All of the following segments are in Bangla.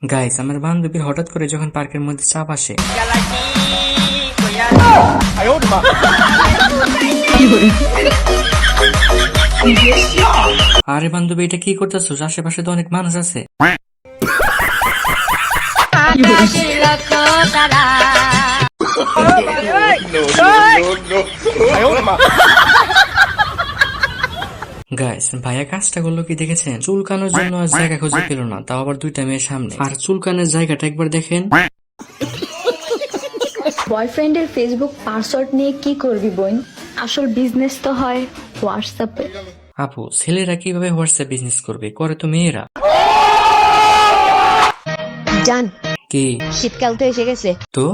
গাইস, আমার বান্ধবীর হঠাৎ করে যখন পার্কের মধ্যে চাপ আসে, আরে বান্ধবী এটা কি করতেছো? আশেপাশে তো অনেক মানুষ আছে। গাইস, ভাইয়া কাজটা করলো কি দেখেছেন? চুলকানোর জন্য আর জায়গা খুঁজে পেল না, তাও আবার দুইটা মেয়ের সামনে। আর চুলকানোর জায়গাটা একবার দেখেন। বয়ফ্রেন্ডের ফেসবুক পাসওয়ার্ড নিয়ে কি করবি বোন? আসল বিজনেস তো হয় হোয়াটসঅ্যাপে। আপু, ছেলেরা কিভাবে হোয়াটসঅ্যাপ বিজনেস করবে? করে তো মেয়েরা। জান, কি? শীতকাল তো এসে গেছে, তো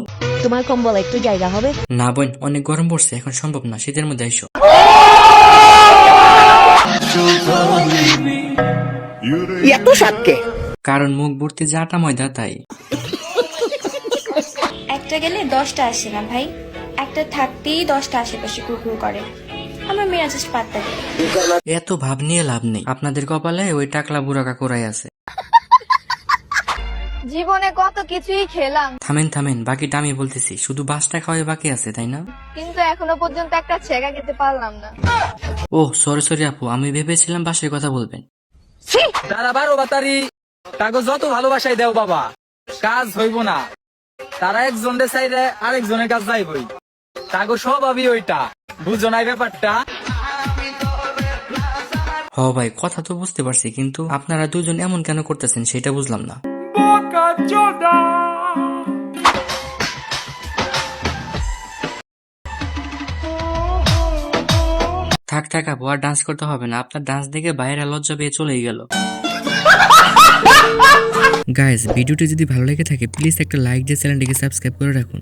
তোমার কম্বল একটু জায়গা হবে? না বোন, অনেক গরম পড়ছে, এখন সম্ভব না। শীতের মধ্যে আইসো। এত সাতকে কারণ মুখ ভর্তি যে আটা ময়দা, তাই। একটা গেলে 10টা আসে না ভাই, একটা থাকতেই 10টা আশেপাশে কুকুর করে। আমার মেয়ে জাস্ট পাত্তা দেয়। এত ভাব নিয়ে লাভ নেই, আপনাদের কপালে ওই টাকলা বুড়া কাকুরাই আছে। জীবনে কত কিছুই খেলাম, থামেন থামেন, বাকিটা আমি বলতেছি। শুধু বাসটা খাওয়াই বাকি আছে, তাই না? কিন্তু এখনো পর্যন্ত একটা ছেঁকা খেতে পারলাম না। ওহ সরি সরি আপু, আমি ভেবেছিলাম বাসের কথা বলবেন। তারা 12 বাতারি তাকে যত ভালোবাসাই দেও বাবা, কাজ হইব না। তারা একজনের চাইলে আরেকজনের কাজ যাইবই, তাকে স্বভাবই ওইটা। বুঝো নাই ব্যাপারটা? হ ভাই, কথা তো বুঝতে পারছি, কিন্তু আপনারা দুজন এমন কেন করতেছেন সেটা বুঝলাম না। থাক থাক আপু, আর ডান্স করতে হবে না। আপনার ডান্স দেখে বাইরে লজ্জা পেয়ে চলেই গেল। গাইস, ভিডিওটি যদি ভালো লেগে থাকে প্লিজ একটা লাইক দিয়ে চ্যানেলটিকে সাবস্ক্রাইব করে রাখুন।